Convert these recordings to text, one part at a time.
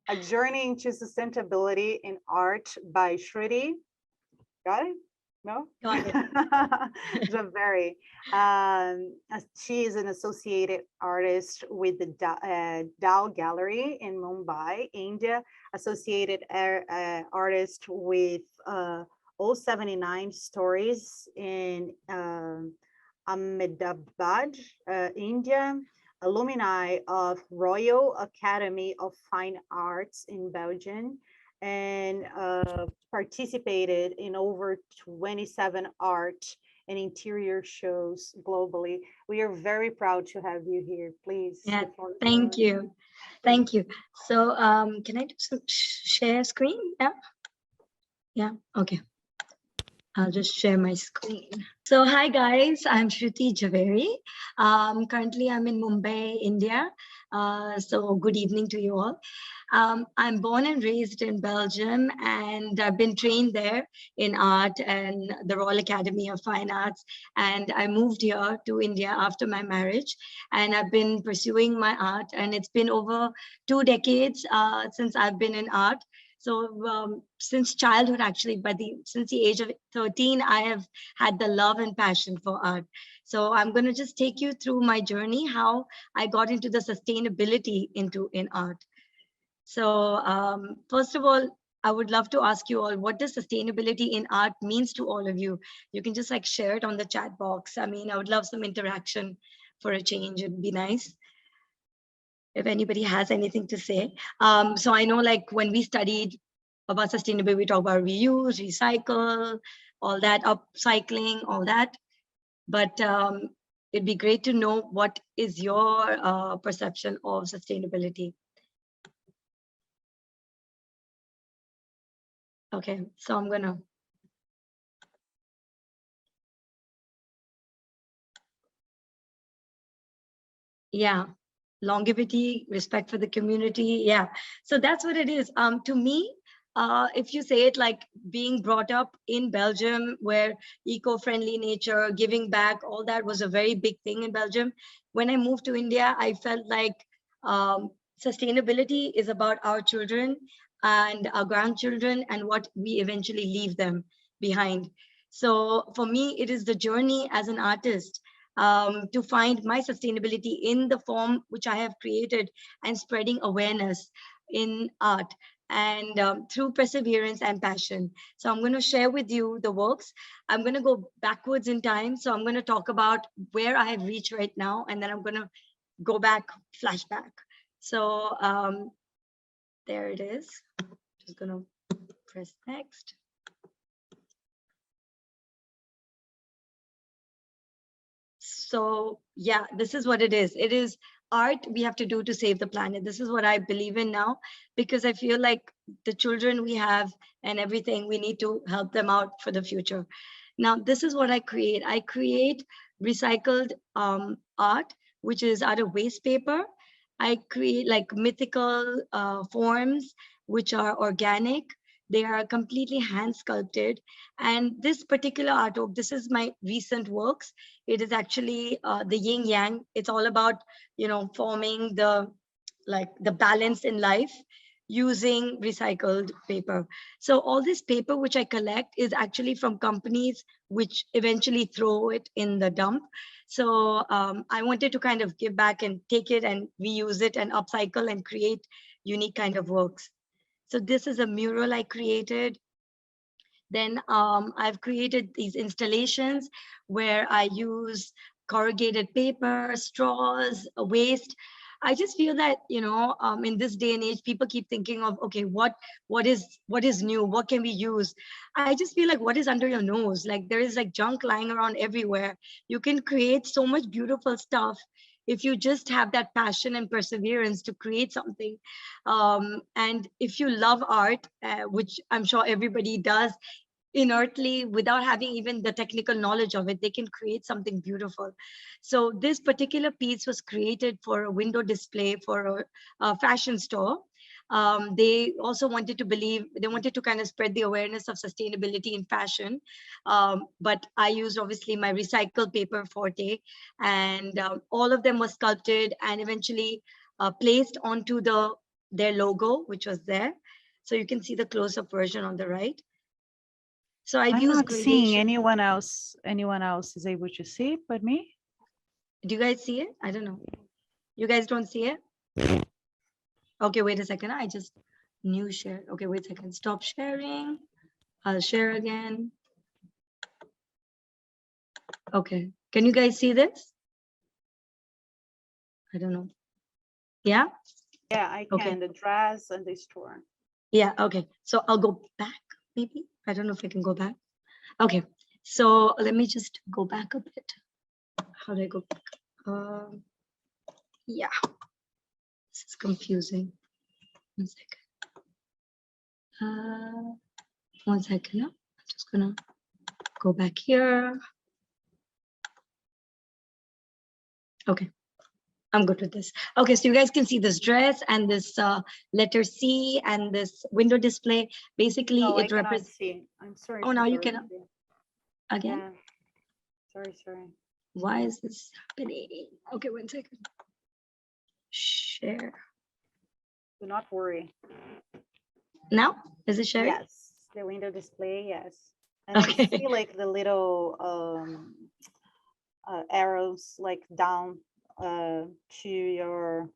A Journey into Sustainability in Art by Shruti. Got it? No? Got it. Jhaveri. She is an associated artist with the Dao Gallery in Mumbai, India, associated artist with all 79 stories in Ahmedabad, India, alumni of Royal Academy of Fine Arts in Belgium, and participated in over 27 art and interior shows globally. We are very proud to have you here. Please, Yeah, the floor is thank yours. you. Thank you. So can I do some share screen? Yeah. Yeah. Okay. I'll just share my screen. So hi guys, I'm Shruti Jhaveri. Currently I'm in Mumbai, India. So good evening to you all. I'm born and raised in Belgium, and I've been trained there in art and the Royal Academy of Fine Arts. And I moved here to India after my marriage, and I've been pursuing my art. And it's been over 2 decades since I've been in art. So since childhood, actually, since the age of 13, I have had the love and passion for art. So I'm going to just take you through my journey, how I got into the sustainability in art. So first of all, I would love to ask you all, what does sustainability in art means to all of you? You can just like share it on the chat box. I mean, I would love some interaction for a change. It'd be nice if anybody has anything to say. So I know like when we studied about sustainability, we talk about reuse, recycle, all that, upcycling, all that. But it'd be great to know what is your perception of sustainability. Okay, so I'm gonna. Yeah, longevity, respect for the community. Yeah, so that's what it is. To me, if you say it like being brought up in Belgium, where eco-friendly nature, giving back, all that was a very big thing in Belgium. When I moved to India, I felt like sustainability is about our children and our grandchildren and what we eventually leave them behind. So for me, it is the journey as an artist to find my sustainability in the form which I have created and spreading awareness in art and through perseverance and passion. So I'm going to share with you the works. I'm going to go backwards in time. So I'm going to talk about where I have reached right now, and then I'm going to go back, flashback. So there it is. Just going to press next. So yeah, this is what it is. It is art we have to do to save the planet. This is what I believe in now, because I feel like the children we have and everything, we need to help them out for the future. Now, this is what I create. I create recycled art, which is out of waste paper. I create like mythical forms, which are organic. They are completely hand sculpted. And this particular artwork, this is my recent works. It is actually the Yin Yang. It's all about, forming the balance in life using recycled paper. So all this paper which I collect is actually from companies which eventually throw it in the dump. So I wanted to kind of give back and take it and reuse it and upcycle and create unique kind of works. So this is a mural I created. Then I've created these installations where I use corrugated paper, straws, waste. I just feel that, in this day and age, people keep thinking of, okay, what is new? What can we use? I just feel like what is under your nose? Like there is like junk lying around everywhere. You can create so much beautiful stuff if you just have that passion and perseverance to create something. And if you love art, which I'm sure everybody does, inertly, without having even the technical knowledge of it, they can create something beautiful. So this particular piece was created for a window display for a fashion store. They also wanted to kind of spread the awareness of sustainability in fashion. But I used obviously my recycled paper forte, and all of them were sculpted and eventually placed onto their logo, which was there. So you can see the close-up version on the right. So I've I'm used not seeing gradation. anyone else. Anyone else is able to see it but me? Do you guys see it? I don't know. You guys don't see it? Okay, wait a second. I just new share. Okay, wait a second. Stop sharing. I'll share again. Okay. Can you guys see this? I don't know. Yeah? Yeah, I can. Okay. The dress and the store. Yeah, okay. So I'll go back, maybe. I don't know if I can go back. Okay. So let me just go back a bit. How do I go back? Yeah. This is confusing. 1 second. 1 second. I'm just gonna go back here. Okay. I'm good with this. Okay, so you guys can see this dress and this letter C and this window display. Basically, No, I it cannot represents. see. I'm sorry. Oh, to now you interrupt cannot. you. Again? Yeah. Sorry. Why is this happening? Okay, 1 second. Share. Do not worry. Now? Is it sharing? Yes, the window display, yes. And Okay. I see like the little arrows like down to your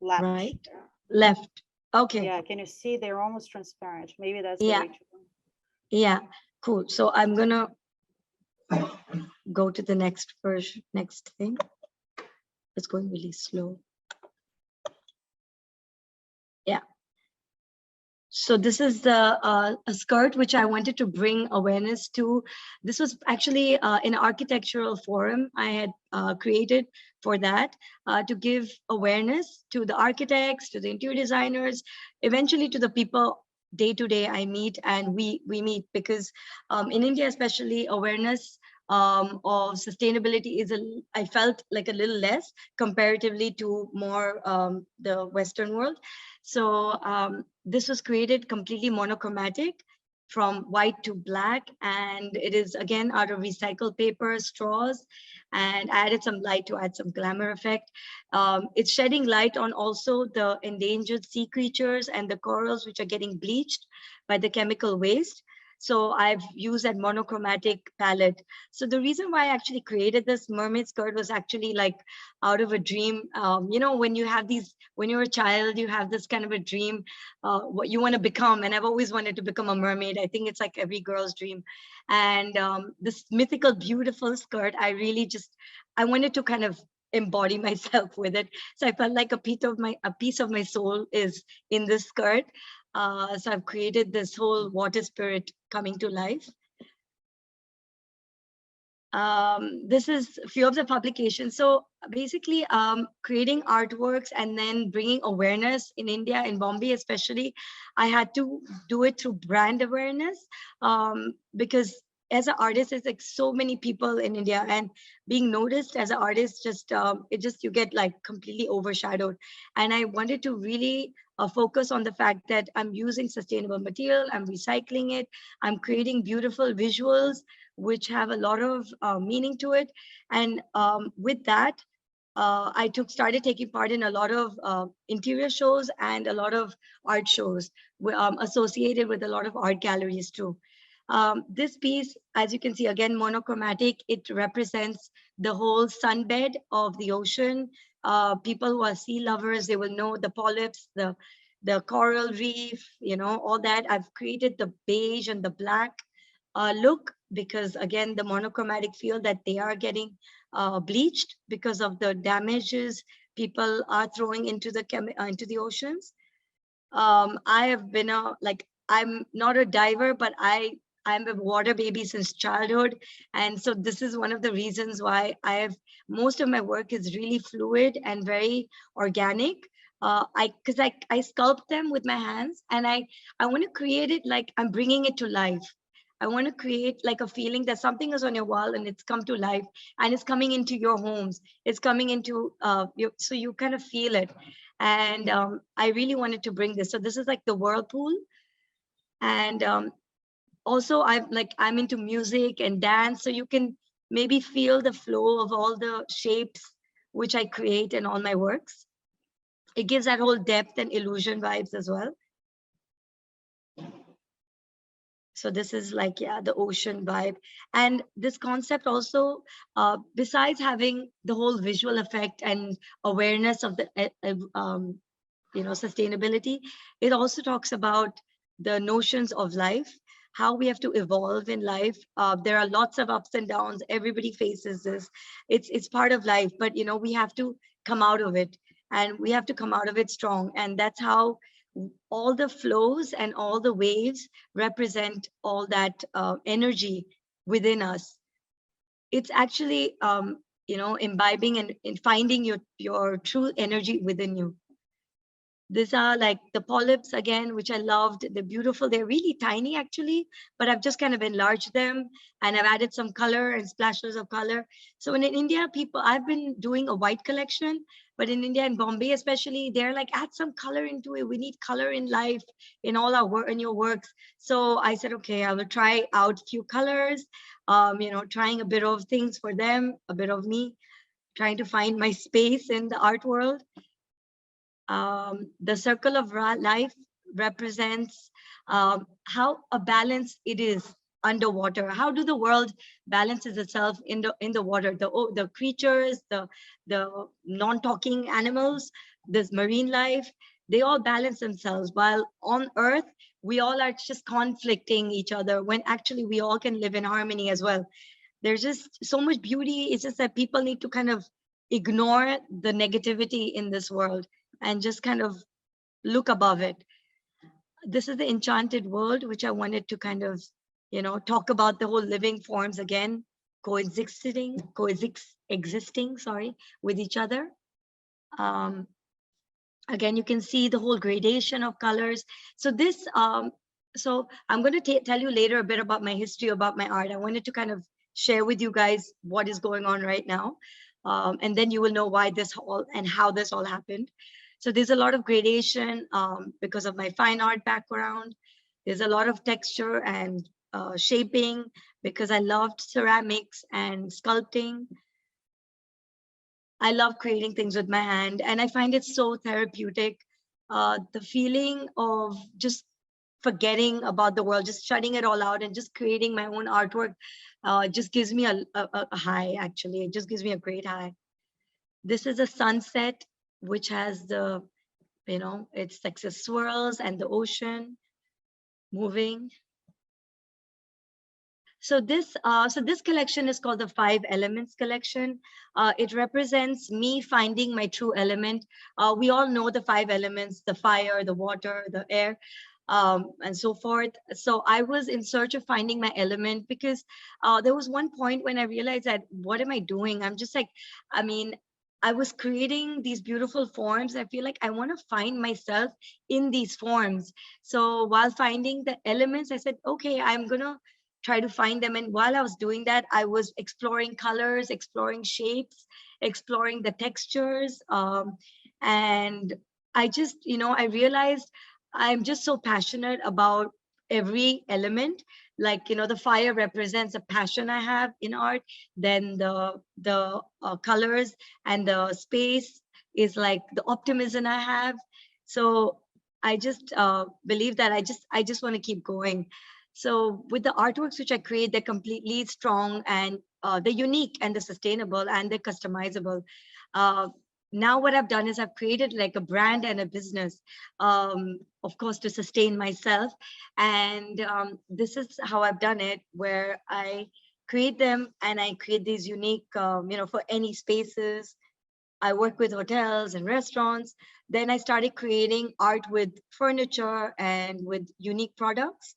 left. Right. Left. Okay. Yeah, can you see they're almost transparent? Maybe that's the Yeah. way to go. Yeah. Cool. So I'm gonna go to the next version, next thing. It's going really slow. Yeah. So this is the a skirt which I wanted to bring awareness to. This was actually an architectural forum I had created for that to give awareness to the architects, to the interior designers, eventually to the people day to day I meet and we meet, because in India especially, awareness of sustainability is I felt like a little less comparatively to more the Western world. So this was created completely monochromatic from white to black, and it is again out of recycled paper, straws, and added some light to add some glamour effect. It's shedding light on also the endangered sea creatures and the corals which are getting bleached by the chemical waste. So I've used that monochromatic palette. So the reason why I actually created this mermaid skirt was actually like out of a dream. You know, when you have these, when you're a child, you have this kind of a dream, what you want to become. And I've always wanted to become a mermaid. I think it's like every girl's dream. And this mythical, beautiful skirt, I wanted to kind of embody myself with it. So I felt like a piece of my soul is in this skirt. So I've created this whole water spirit coming to life. This is a few of the publications. So basically creating artworks and then bringing awareness in India, in Bombay especially, I had to do it through brand awareness because as an artist, it's like so many people in India, and being noticed as an artist, you get like completely overshadowed. And I wanted to really focus on the fact that I'm using sustainable material, I'm recycling it, I'm creating beautiful visuals, which have a lot of meaning to it. And with that, I started taking part in a lot of interior shows and a lot of art shows associated with a lot of art galleries too. This piece, as you can see, again, monochromatic, it represents the whole sunbed of the ocean. People who are sea lovers, they will know the polyps, the coral reef, you know, all that. I've created the beige and the black look because, again, the monochromatic feel that they are getting bleached because of the damages people are throwing into the oceans. I have been I'm not a diver, but I'm a water baby since childhood. And so this is one of the reasons why most of my work is really fluid and very organic. Because I sculpt them with my hands, and I want to create it like I'm bringing it to life. I want to create like a feeling that something is on your wall and it's come to life and it's coming into your homes. It's coming into so you kind of feel it. And I really wanted to bring this. So this is like the whirlpool. And also I'm into music and dance. So you can maybe feel the flow of all the shapes which I create in all my works. It gives that whole depth and illusion vibes as well. So this is like, yeah, the ocean vibe. And this concept also, besides having the whole visual effect and awareness of the, sustainability, it also talks about the notions of life, how we have to evolve in life. There are lots of ups and downs. Everybody faces this. It's part of life, but, we have to come out of it, and we have to come out of it strong. And that's how all the flows and all the waves represent all that energy within us. It's actually, imbibing and finding your true energy within you. These are like the polyps again, which I loved. They're beautiful. They're really tiny actually, but I've just kind of enlarged them, and I've added some color and splashes of color. So in India, I've been doing a white collection, but in India and Bombay especially, they're like, add some color into it. We need color in life, in all our work, in your works. So I said, okay, I will try out a few colors, trying a bit of things for them, a bit of me, trying to find my space in the art world. The circle of life represents how a balance it is underwater. How do the world balances itself in the water? The creatures, the non-talking animals, this marine life, they all balance themselves. While on Earth, we all are just conflicting each other, when actually we all can live in harmony as well. There's just so much beauty. It's just that people need to kind of ignore the negativity in this world and just kind of look above it. This is the enchanted world, which I wanted to kind of, talk about the whole living forms again, coexisting, with each other. Again, you can see the whole gradation of colors. So this, so I'm going to tell you later a bit about my history, about my art. I wanted to kind of share with you guys what is going on right now. And then you will know why this all and how this all happened. So there's a lot of gradation because of my fine art background. There's a lot of texture and shaping because I loved ceramics and sculpting. I love creating things with my hand, and I find it so therapeutic. The feeling of just forgetting about the world, just shutting it all out and just creating my own artwork just gives me a high, actually. It just gives me a great high. This is a sunset, which has the, it's like the swirls and the ocean moving. So this collection is called the 5 Elements collection. It represents me finding my true element. We all know the 5 elements: the fire, the water, the air, and so forth. So I was in search of finding my element because there was one point when I realized that, what am I doing? I'm just like, I was creating these beautiful forms. I feel like I want to find myself in these forms. So while finding the elements, I said, okay, I'm going to try to find them. And while I was doing that, I was exploring colors, exploring shapes, exploring the textures. And I just, I realized I'm just so passionate about every element. Like, the fire represents a passion I have in art. Then the colors and the space is like the optimism I have. So I just believe that I just want to keep going. So with the artworks which I create, they're completely strong, and they're unique, and they're sustainable, and they're customizable. Now what I've done is I've created like a brand and a business, of course, to sustain myself. And this is how I've done it, where I create them and I create these unique, for any spaces. I work with hotels and restaurants. Then I started creating art with furniture and with unique products.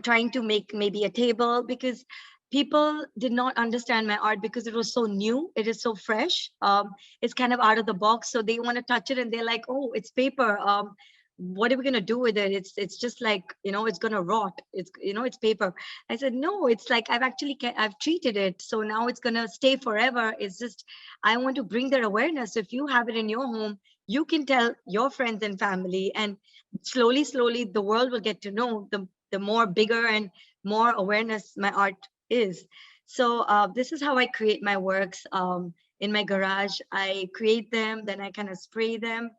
Trying to make maybe a table, because people did not understand my art because it was so new. It is so fresh. It's kind of out of the box. So they want to touch it and they're like, oh, it's paper. What are we going to do with it? It's just like, it's going to rot. It's paper. I said, no, it's like I've treated it. So now it's going to stay forever. It's just, I want to bring that awareness. If you have it in your home, you can tell your friends and family, and slowly, the world will get to know the more bigger and more awareness my art is. So this is how I create my works. in my garage. I create them, then I kind of spray them.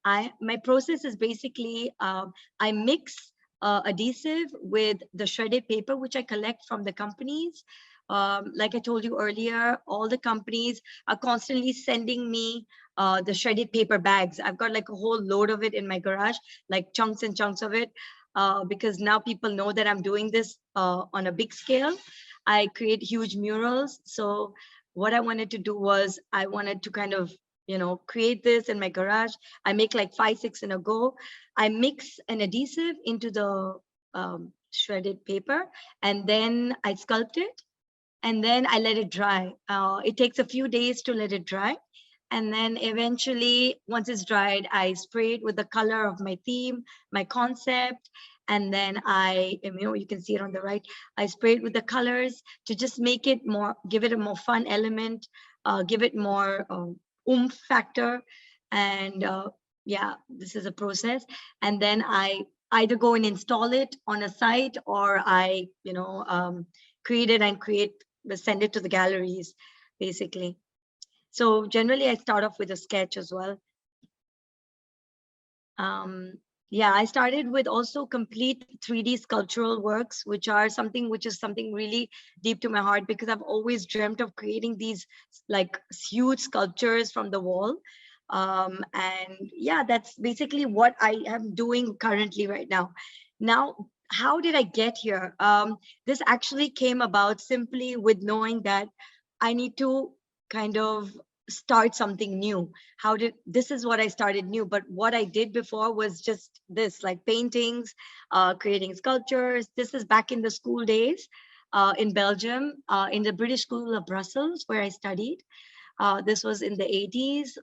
My process is basically I mix adhesive with the shredded paper, which I collect from the companies. Like I told you earlier, all the companies are constantly sending me the shredded paper bags. I've got like a whole load of it in my garage, like chunks and chunks of it, because now people know that I'm doing this on a big scale. I create huge murals. So what I wanted to do was I wanted to kind of, create this in my garage. I make like 5, 6 in a go. I mix an adhesive into the shredded paper, and then I sculpt it, and then I let it dry. It takes a few days to let it dry. And then eventually, once it's dried, I spray it with the color of my theme, my concept. And then you can see it on the right. I spray it with the colors to just make it more, give it a more fun element, give it more oomph factor. And yeah, this is a process. And then I either go and install it on a site, or I, create it and send it to the galleries, basically. So generally, I start off with a sketch as well. Yeah, I started with also complete 3D sculptural works, which is something really deep to my heart, because I've always dreamt of creating these like huge sculptures from the wall. And yeah, that's basically what I am doing currently right now. Now, how did I get here? This actually came about simply with knowing that I need to kind of start something new. This is what I started new, but what I did before was just this, like paintings, creating sculptures. This is back in the school days in Belgium, in the British School of Brussels, where I studied. This was in the 80s,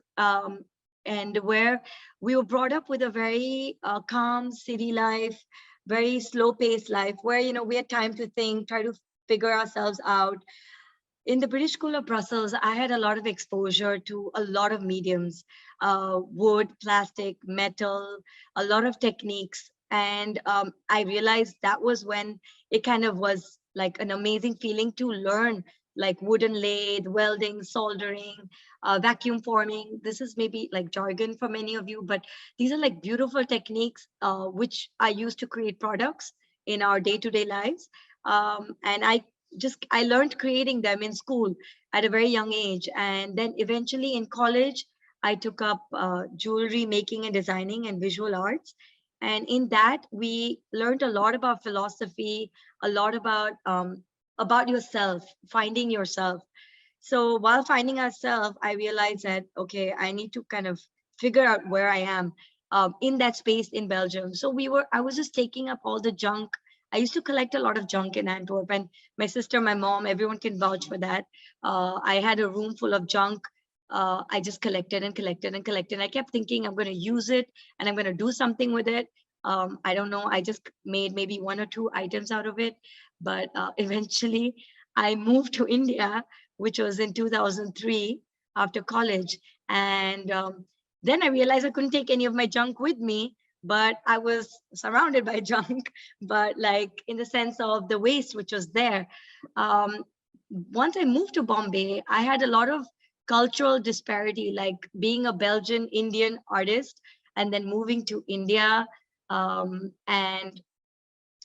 and where we were brought up with a very calm city life, very slow paced life, where, we had time to think, try to figure ourselves out. In the British School of Brussels, I had a lot of exposure to a lot of mediums, wood, plastic, metal, a lot of techniques. And I realized that was when it kind of was like an amazing feeling to learn, like wooden lathe, welding, soldering, vacuum forming. This is maybe like jargon for many of you, but these are like beautiful techniques which I use to create products in our day-to-day lives. And I learned creating them in school at a very young age. And then eventually in college, I took up jewelry making and designing and visual arts. And in that, we learned a lot about philosophy, a lot about yourself, finding yourself. So while finding ourselves, I realized that, okay, I need to kind of figure out where I am in that space in Belgium. So I was just taking up all the junk. I used to collect a lot of junk in Antwerp, and my sister, my mom, everyone can vouch for that. I had a room full of junk. I just collected and collected and collected. I kept thinking I'm going to use it and I'm going to do something with it. I don't know. I just made maybe 1 or 2 items out of it. But eventually I moved to India, which was in 2003 after college. And then I realized I couldn't take any of my junk with me, but I was surrounded by junk, but like in the sense of the waste which was there. Once I moved to Bombay, I had a lot of cultural disparity, like being a Belgian Indian artist and then moving to India, and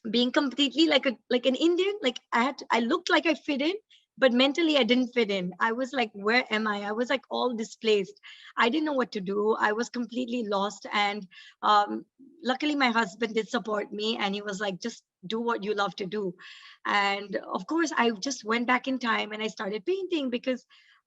being completely like an Indian. Like I looked like I fit in, but mentally I didn't fit in. I was like, where am I? I was like all displaced. I didn't know what to do. I was completely lost. And luckily my husband did support me, and he was like, just do what you love to do. And of course I just went back in time and I started painting, because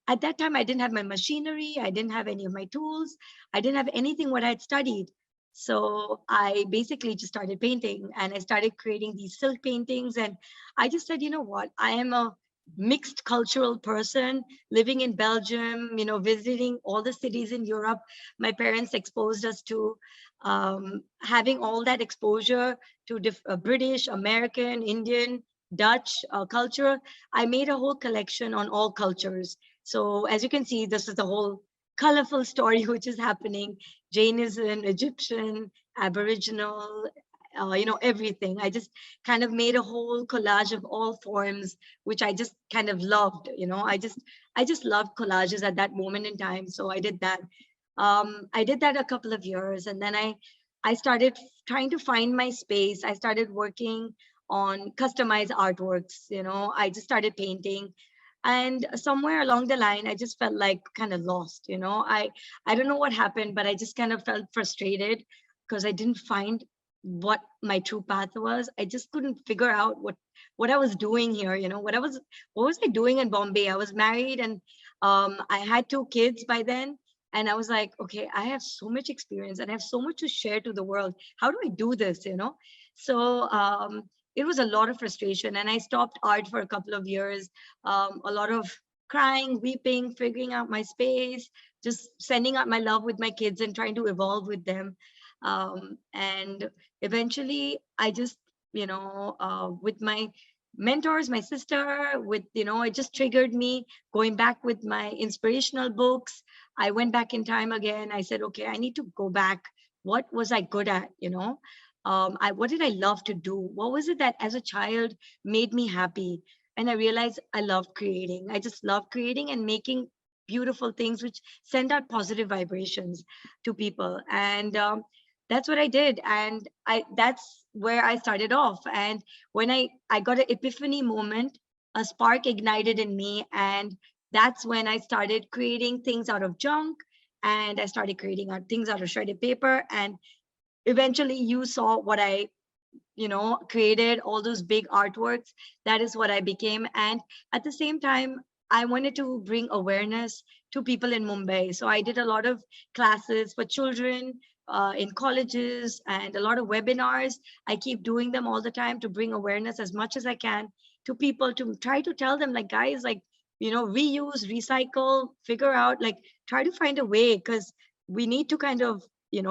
at that time I didn't have my machinery, I didn't have any of my tools, I didn't have anything what I had studied. So I basically just started painting, and I started creating these silk paintings. And I just said, you know what, I am a mixed cultural person living in Belgium, visiting all the cities in Europe. My parents exposed us to having all that exposure to British, American, Indian, Dutch culture. I made a whole collection on all cultures. So as you can see, this is the whole colorful story which is happening. Jainism, Egyptian, Aboriginal, everything. I just kind of made a whole collage of all forms, which I just kind of loved. I just loved collages at that moment in time. So I did that. I did that a couple of years, and then I started trying to find my space. I started working on customized artworks. I just started painting, and somewhere along the line, I just felt like kind of lost. I don't know what happened, but I just kind of felt frustrated because I didn't find what my true path was. I just couldn't figure out what I was doing here. What was I doing in Bombay? I was married, and I had 2 kids by then. And I was like, okay, I have so much experience and I have so much to share to the world. How do I do this? So it was a lot of frustration, and I stopped art for a couple of years. A lot of crying, weeping, figuring out my space, just sending out my love with my kids and trying to evolve with them. And eventually I just, with my mentors, my sister, it just triggered me going back with my inspirational books. I went back in time again. I said, okay, I need to go back. What was I good at? What did I love to do? What was it that as a child made me happy? And I realized I loved creating. I just love creating and making beautiful things which send out positive vibrations to people. And that's what I did. And that's where I started off. And when I got an epiphany moment, a spark ignited in me. And that's when I started creating things out of junk. And I started creating things out of shredded paper. And eventually you saw what I created, all those big artworks. That is what I became. And at the same time, I wanted to bring awareness to people in Mumbai. So I did a lot of classes for children in colleges and a lot of webinars. I keep doing them all the time to bring awareness as much as I can to people, to try to tell them, like, guys, like, reuse, recycle, figure out, like, try to find a way, because we need to kind of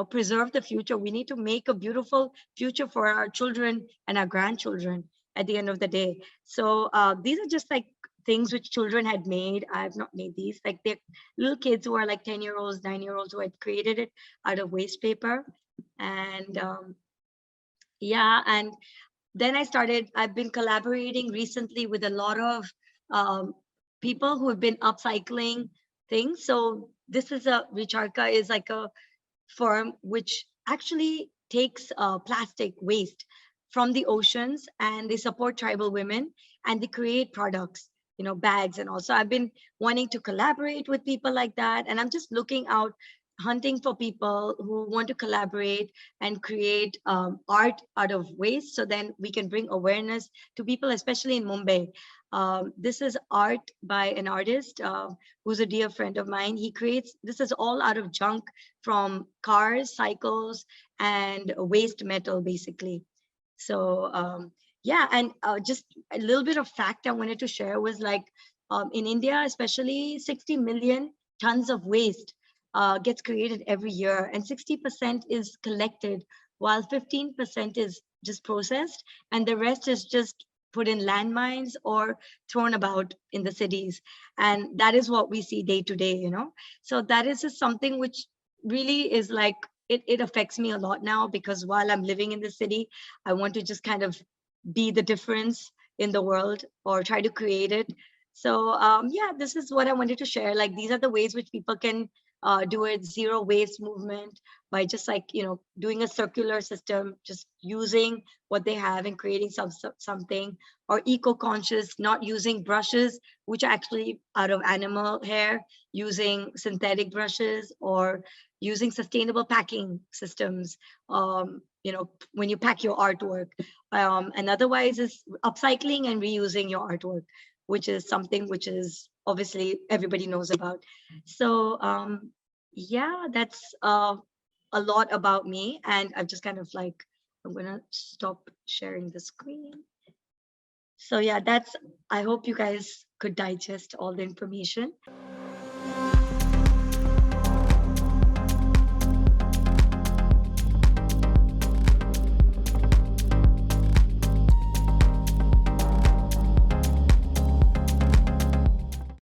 preserve the future. We need to make a beautiful future for our children and our grandchildren at the end of the day. So these are just like things which children had made. I have not made these. Like, they're little kids who are like 10-year-olds, 9-year-olds, who had created it out of waste paper. And yeah, and then I've been collaborating recently with a lot of people who have been upcycling things. So this is Vicharka is like a firm which actually takes plastic waste from the oceans, and they support tribal women, and they create products, bags and all. So I've been wanting to collaborate with people like that, and I'm just looking out, hunting for people who want to collaborate and create art out of waste, so then we can bring awareness to people, especially in Mumbai. This is art by an artist who's a dear friend of mine. This is all out of junk from cars, cycles, and waste metal, basically. So yeah, and just a little bit of fact I wanted to share was, like, in India, especially 60 million tons of waste gets created every year, and 60% is collected, while 15% is just processed, and the rest is just put in landmines or thrown about in the cities. And that is what we see day to day. So that is just something which really is like, it affects me a lot now, because while I'm living in the city, I want to just kind of be the difference in the world, or try to create it. So yeah, this is what I wanted to share. Like, these are the ways which people can do a zero waste movement, by just, like, doing a circular system, just using what they have and creating something, or eco-conscious, not using brushes which are actually out of animal hair, using synthetic brushes, or using sustainable packing systems, when you pack your artwork. And otherwise is upcycling and reusing your artwork, which is something which is obviously everybody knows about. So yeah, that's a lot about me. And I've just kind of like, I'm gonna stop sharing the screen. So yeah, I hope you guys could digest all the information.